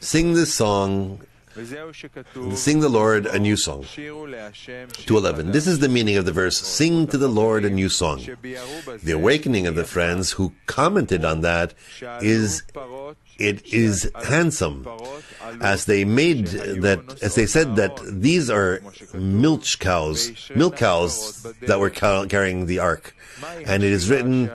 Sing this song, sing the Lord a new song. 211. This is the meaning of the verse, sing to the Lord a new song. The awakening of the friends who commented on that is, it is handsome, as they said that these are milk cows that were carrying the ark. And it is written,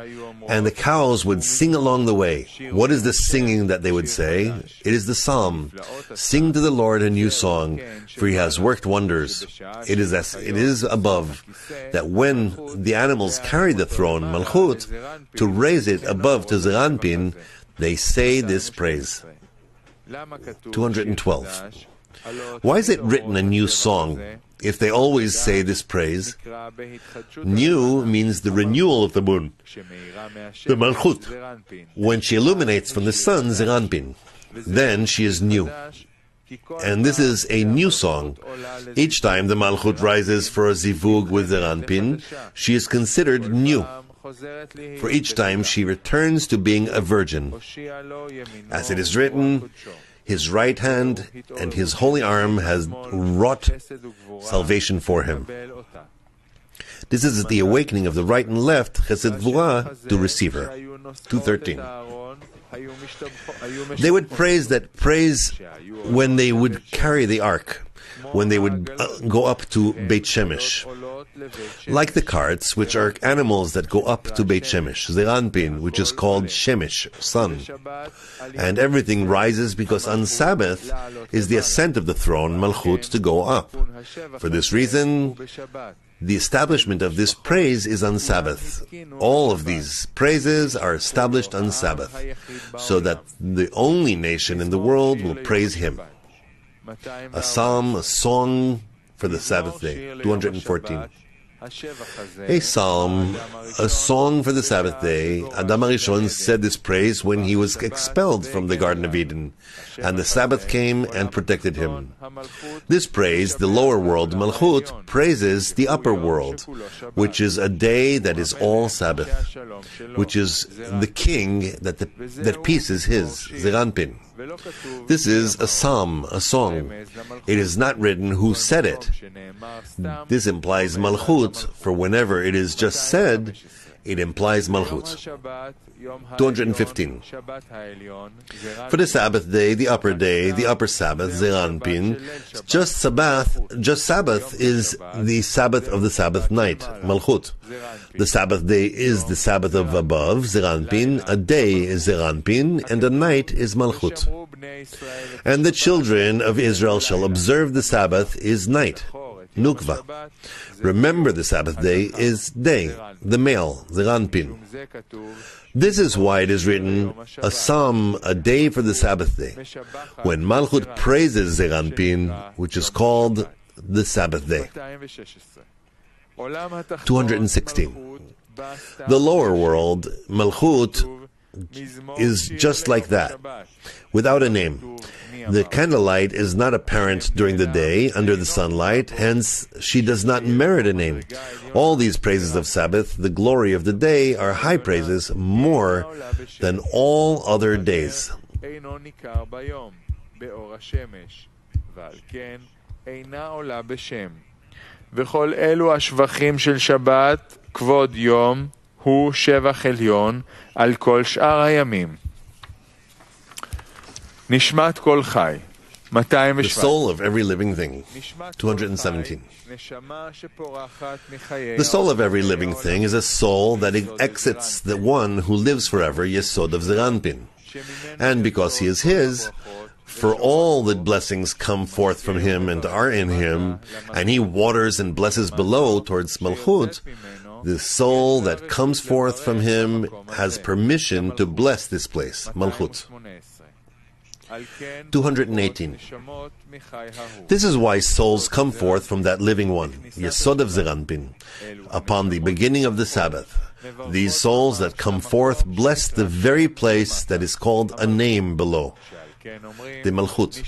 and the cows would sing along the way. What is the singing that they would say? It is the psalm. Sing to the Lord a new song, for he has worked wonders. It is above, that when the animals carry the throne, Malchut, to raise it above to Zeranpin, they say this praise. 212. Why is it written a new song if they always say this praise? New means the renewal of the moon, the Malchut. When she illuminates from the sun, Zeranpin, then she is new. And this is a new song. Each time the Malchut rises for a zivug with Zeranpin, she is considered new. For each time she returns to being a virgin. As it is written, his right hand and his holy arm has wrought salvation for him. This is the awakening of the right and left, Chesed Gvura, to receive her. 2:13. They would praise when they would carry the ark, when they would go up to Beit Shemesh. Like the carts, which are animals that go up to Beit Shemesh, Zeranpin, which is called Shemesh, sun. And everything rises because on Sabbath is the ascent of the throne, Malchut, to go up. For this reason, the establishment of this praise is on Sabbath. All of these praises are established on Sabbath, so that the only nation in the world will praise him. A psalm, a song for the Sabbath day, 214. A psalm, a song for the Sabbath day. Adam HaRishon said this praise when he was expelled from the Garden of Eden, and the Sabbath came and protected him. This praise, the lower world, Malchut, praises the upper world, which is a day that is all Sabbath, which is the king that peace is his, Zeranpin. This is a psalm, a song. It is not written who said it. This implies Malchut, for whenever it is just said, it implies Malchut. 215. For the Sabbath day, the upper Sabbath, Zeranpin, just Sabbath is the Sabbath of the Sabbath night, Malchut. The Sabbath day is the Sabbath of above, Zeranpin, a day is Zeranpin, and a night is Malchut. And the children of Israel shall observe the Sabbath is night, Nukva. Remember the Sabbath day is day, the male, Zeranpin. This is why it is written, a psalm, a day for the Sabbath day, when Malchut praises Zeranpin, which is called the Sabbath day. 216. The lower world, Malchut, is just like that, without a name. The candlelight is not apparent during the day under the sunlight, hence she does not merit a name. All these praises of Sabbath, the glory of the day, are high praises more than all other days. וכל אלו השבחים של שבת, כבוד יום, הוא שבח עליון על כל שאר הימים. נשמת כל חי, 217. The soul of every living thing, 217. The soul of every living thing is a soul that exits the one who lives forever, Yesod of Zeranpin. And because he is his, for all the blessings come forth from him and are in him, and he waters and blesses below towards Malchut, the soul that comes forth from him has permission to bless this place, Malchut. 218. This is why souls come forth from that living one, Yesod of Zeranpin, upon the beginning of the Sabbath. These souls that come forth bless the very place that is called a name below, the Malchut.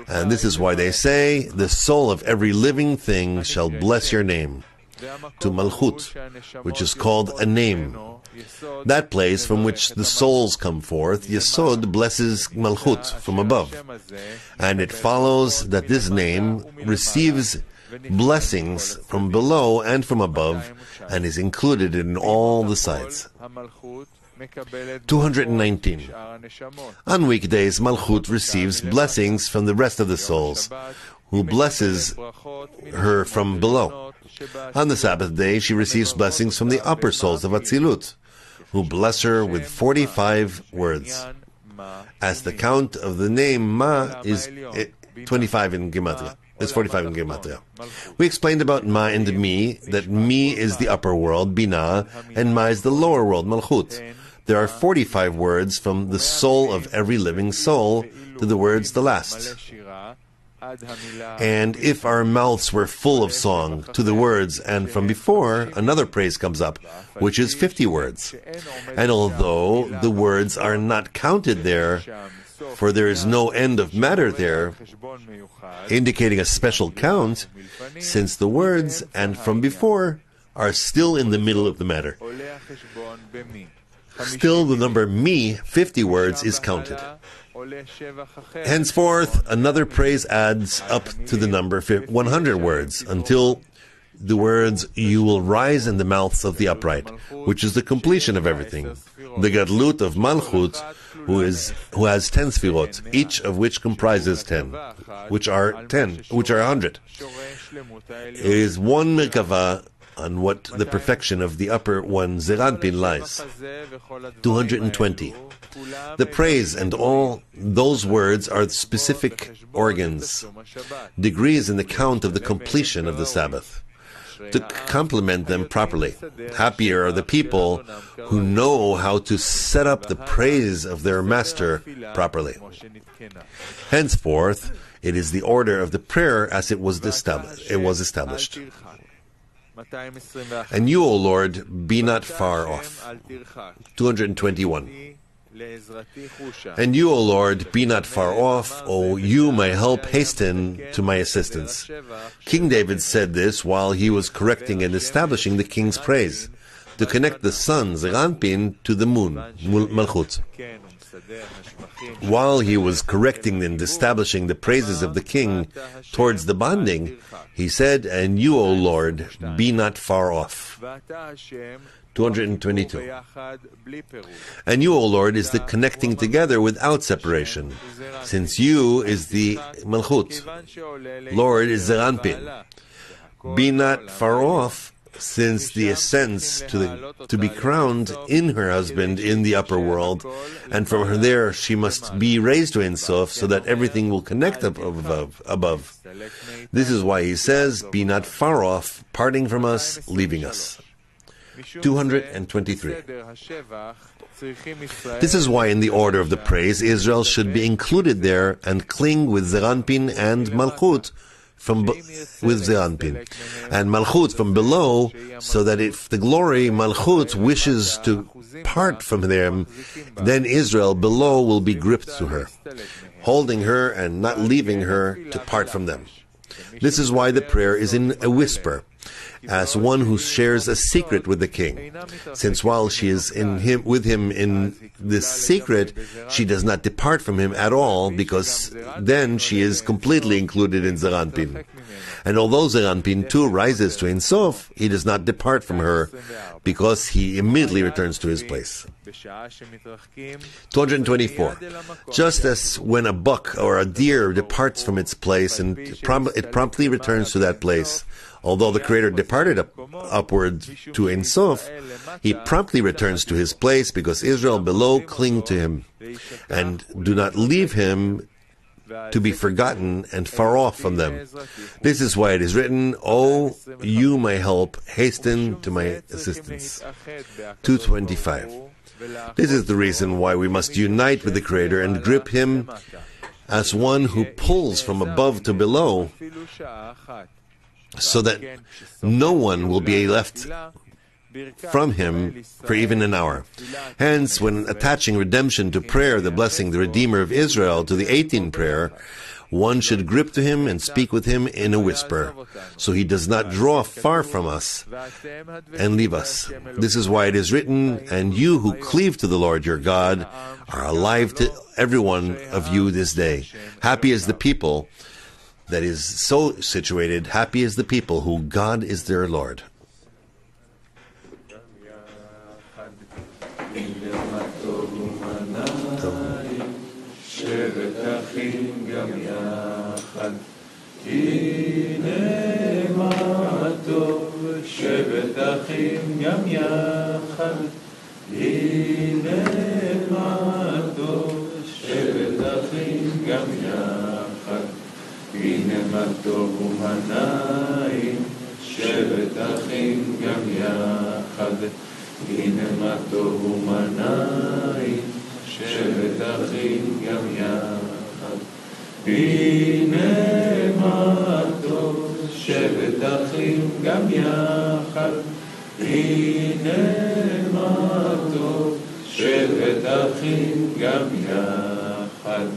And this is why they say, the soul of every living thing shall bless your name, to Malchut, which is called a name. That place from which the souls come forth, Yesod blesses Malchut from above. And it follows that this name receives blessings from below and from above, and is included in all the sides. 219. On weekdays, Malchut receives blessings from the rest of the souls, who blesses her from below. On the Sabbath day, she receives blessings from the upper souls of Atzilut, who bless her with 45 words. As the count of the name Ma is 25 in Gematria. It's 45 in Gematria. We explained about Ma and Mi, that Mi is the upper world, Binah, and Ma is the lower world, Malchut. There are 45 words from the soul of every living soul to the words the last. And if our mouths were full of song to the words and from before, another praise comes up, which is 50 words. And although the words are not counted there, for there is no end of matter there, indicating a special count, since the words and from before are still in the middle of the matter. Still, the number mi, 50 words, is counted. Henceforth, another praise adds up to the number 100 words, until the words, "You will rise in the mouths of the upright," which is the completion of everything. The Gadlut of Malchut, who has 10 Sfirot, each of which comprises 10, which are 100. It is one Merkava on what the perfection of the upper one, Zeranpin, lies. 220. The praise and all those words are specific organs, degrees in the count of the completion of the Sabbath. To complement them properly, happier are the people who know how to set up the praise of their master properly. Henceforth, it is the order of the prayer as it was established. And you, O Lord, be not far off. 221. And you, O Lord, be not far off. O you, my help, hasten to my assistance. King David said this while he was correcting and establishing the king's praise, to connect the sun, Zeranpin, to the moon, Malchut. While he was correcting and establishing the praises of the king towards the bonding, he said, and you, O Lord, be not far off. 222. And you, O Lord, is the connecting together without separation, since you is the Malchut. Lord is Zeranpin. Be not far off, since the ascents to be crowned in her husband in the upper world, and from her there she must be raised to Ein Sof, so that everything will connect up above. This is why he says, be not far off, parting from us, leaving us. 223. This is why in the order of the praise, Israel should be included there and cling with Zeranpin and Malchut with Zeranpin, and Malchut from below, so that if the glory Malchut wishes to part from them, then Israel below will be gripped to her, holding her and not leaving her to part from them. This is why the prayer is in a whisper, as one who shares a secret with the king, since while she is with him in this secret, she does not depart from him at all, because then she is completely included in Zeranpin. And although Zeranpin too rises to Ein Sof, he does not depart from her, because he immediately returns to his place. 224. Just as when a buck or a deer departs from its place, and it promptly returns to that place, although the Creator departed upward to Ein Sof, he promptly returns to his place, because Israel below cling to him and do not leave him to be forgotten and far off from them. This is why it is written, O you, my help, hasten to my assistance. 225. This is the reason why we must unite with the Creator and grip him as one who pulls from above to below, so that no one will be left from him for even an hour. Hence, when attaching redemption to prayer, the blessing, the Redeemer of Israel, to the 18 prayer, one should grip to him and speak with him in a whisper, so he does not draw far from us and leave us. This is why it is written, and you who cleave to the Lord your God are alive to every one of you this day. Happy is the people that is so situated, happy is the people who God is their Lord. הנה מה טוב ומנעים, שבת אחים גם יחד. הנה מה טוב ומנעים, שבת אחים גם יחד. הנה מה טוב, שבת אחים גם יחד. הנה מה טוב, שבת אחים גם יחד.